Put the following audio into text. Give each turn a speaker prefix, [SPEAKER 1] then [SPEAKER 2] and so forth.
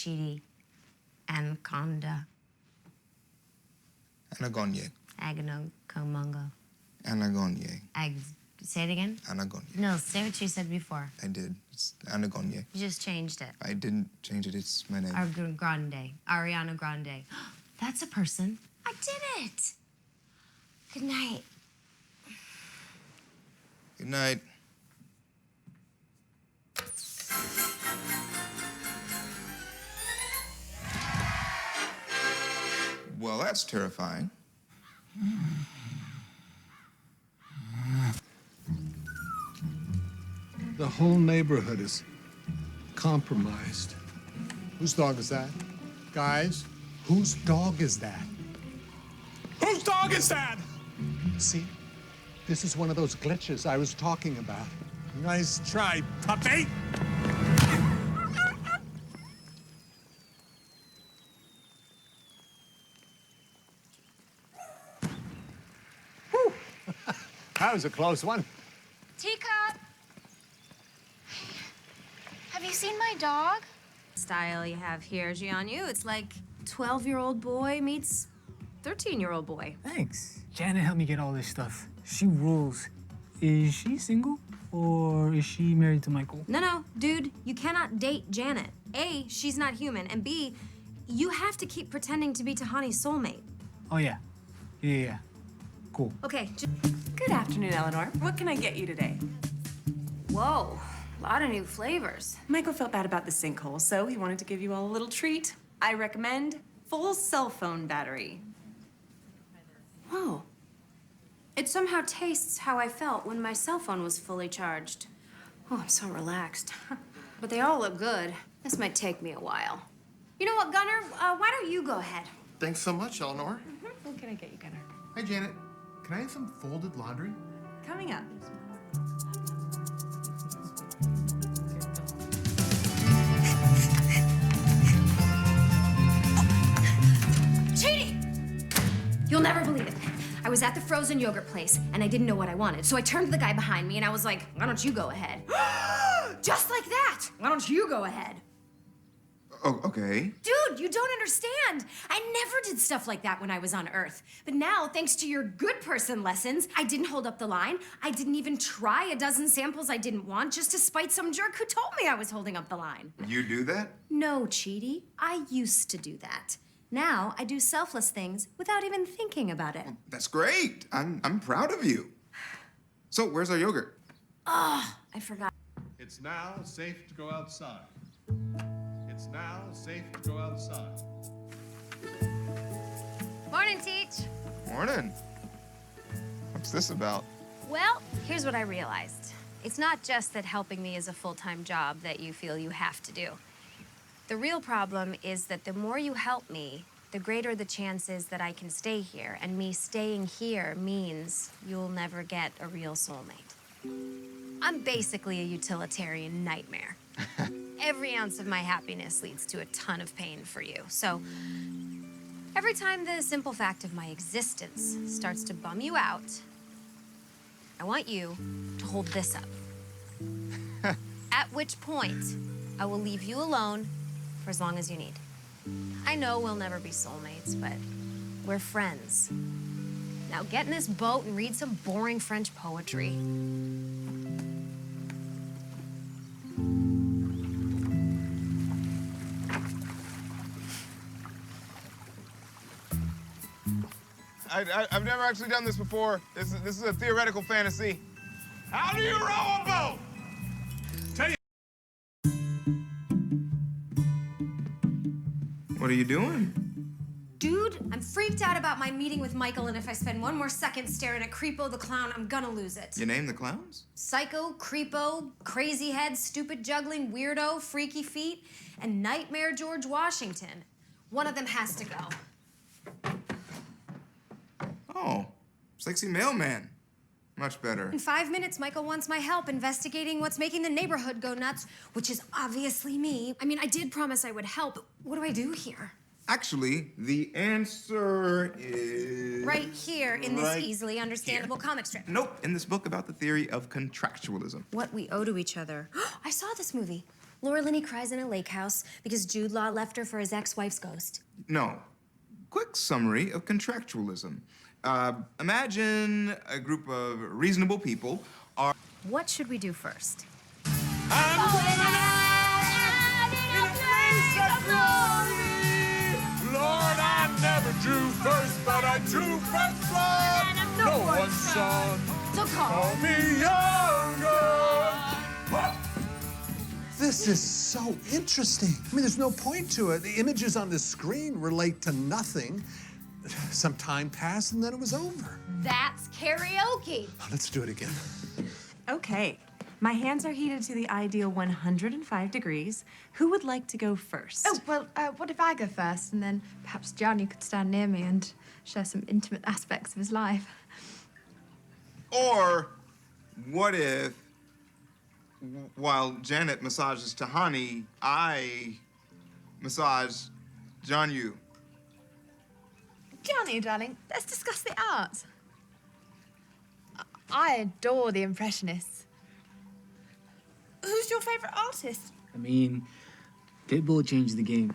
[SPEAKER 1] Chidi, Anaconda,
[SPEAKER 2] Anagonye.
[SPEAKER 1] Aganocomungo.
[SPEAKER 2] Anagonye.
[SPEAKER 1] Say it again?
[SPEAKER 2] Anagonye.
[SPEAKER 1] No, say what you said before.
[SPEAKER 2] I did. It's Anagonye.
[SPEAKER 1] You just changed it.
[SPEAKER 2] I didn't change it. It's my name.
[SPEAKER 1] Grande. Ariana Grande. That's a person. I did it. Good night.
[SPEAKER 2] Good night. Well, that's terrifying.
[SPEAKER 3] The whole neighborhood is compromised.
[SPEAKER 4] Whose dog is that? Guys, whose dog is that? Whose dog is that?
[SPEAKER 3] See, this is one of those glitches I was talking about.
[SPEAKER 4] Nice try, puppy. Whew. That was a close one.
[SPEAKER 5] Teacup! Have you seen my dog?
[SPEAKER 1] Style you have here, Jianyu. It's like 12-year-old boy meets 13-year-old boy.
[SPEAKER 6] Thanks. Janet helped me get all this stuff. She rules. Is she single or is she married to Michael?
[SPEAKER 1] No, dude, you cannot date Janet. A, she's not human, and B, you have to keep pretending to be Tahani's soulmate.
[SPEAKER 6] Oh, yeah. Yeah. Cool.
[SPEAKER 1] Okay,
[SPEAKER 7] Good afternoon, Eleanor. What can I get you today?
[SPEAKER 1] whoa, a lot of new flavors.
[SPEAKER 7] Michael felt bad about the sinkhole, so he wanted to give you all a little treat. I recommend full cell phone battery.
[SPEAKER 1] Whoa. It somehow tastes how I felt when my cell phone was fully charged. Oh, I'm so relaxed. But they all look good. This might take me a while. You know what, Gunnar? Why don't you go ahead?
[SPEAKER 8] Thanks so much, Eleanor.
[SPEAKER 7] What can I get you, Gunnar?
[SPEAKER 8] Hi, Janet. Can I have some folded laundry?
[SPEAKER 7] Coming up.
[SPEAKER 1] Chidi! You'll never believe it. I was at the frozen yogurt place, and I didn't know what I wanted. So I turned to the guy behind me, and I was like, why don't you go ahead? Just like that! Why don't you go ahead?
[SPEAKER 2] Oh, okay.
[SPEAKER 1] Dude, you don't understand. I never did stuff like that when I was on Earth. But now, thanks to your good person lessons, I didn't hold up the line. I didn't even try a dozen samples I didn't want just to spite some jerk who told me I was holding up the line.
[SPEAKER 2] You do that?
[SPEAKER 1] No, Chidi. I used to do that. Now, I do selfless things without even thinking about it.
[SPEAKER 2] That's great. I'm proud of you. So, where's our yogurt?
[SPEAKER 1] Oh, I forgot.
[SPEAKER 9] It's now safe to go outside. It's now safe to go outside.
[SPEAKER 5] Morning, Teach.
[SPEAKER 2] Morning. What's this about?
[SPEAKER 5] Well, here's what I realized. It's not just that helping me is a full-time job that you feel you have to do. The real problem is that the more you help me, the greater the chances that I can stay here. And me staying here means you'll never get a real soulmate. I'm basically a utilitarian nightmare. Every ounce of my happiness leads to a ton of pain for you. So every time the simple fact of my existence starts to bum you out, I want you to hold this up. At which point, I will leave you alone for as long as you need. I know we'll never be soulmates, but we're friends. Now get in this boat and read some boring French poetry.
[SPEAKER 2] I've never actually done this before. This is a theoretical fantasy.
[SPEAKER 9] How do you row a boat? Tell you.
[SPEAKER 2] What are you doing?
[SPEAKER 1] Dude, I'm freaked out about my meeting with Michael, and if I spend one more second staring at Creepo the Clown, I'm gonna lose it.
[SPEAKER 2] You name the clowns?
[SPEAKER 1] Psycho, Creepo, Crazy Head, Stupid Juggling, Weirdo, Freaky Feet, and Nightmare George Washington. One of them has to go.
[SPEAKER 2] Oh, sexy mailman. Much better.
[SPEAKER 1] In 5 minutes, Michael wants my help investigating what's making the neighborhood go nuts, which is obviously me. I mean, I did promise I would help, but what do I do here?
[SPEAKER 2] Actually, the answer is...
[SPEAKER 1] Right here in this
[SPEAKER 2] right
[SPEAKER 1] easily understandable comic strip.
[SPEAKER 2] Nope, in this book about the theory of contractualism.
[SPEAKER 1] What we owe to each other. I saw this movie. Laura Linney cries in a lake house because Jude Law left her for his ex-wife's ghost.
[SPEAKER 2] No. Quick summary of contractualism. Imagine a group of reasonable people are.
[SPEAKER 5] What should we do first?
[SPEAKER 9] Lord, I never drew first, but I drew first blood. No one saw.
[SPEAKER 5] So call
[SPEAKER 9] Me younger.
[SPEAKER 3] This is so interesting. I mean, there's no point to it. The images on the screen relate to nothing. Some time passed and then it was over.
[SPEAKER 5] That's karaoke.
[SPEAKER 3] Let's do it again.
[SPEAKER 7] Okay. My hands are heated to the ideal 105 degrees. Who would like to go first?
[SPEAKER 10] Oh, well, what if I go first, and then perhaps Johnny could stand near me and share some intimate aspects of his life?
[SPEAKER 2] Or what if, while Janet massages Tahani, I massage John Yu?
[SPEAKER 10] Johnny, darling, let's discuss the art. I adore the Impressionists. Who's your favorite artist?
[SPEAKER 6] I mean, Pitbull changed the game.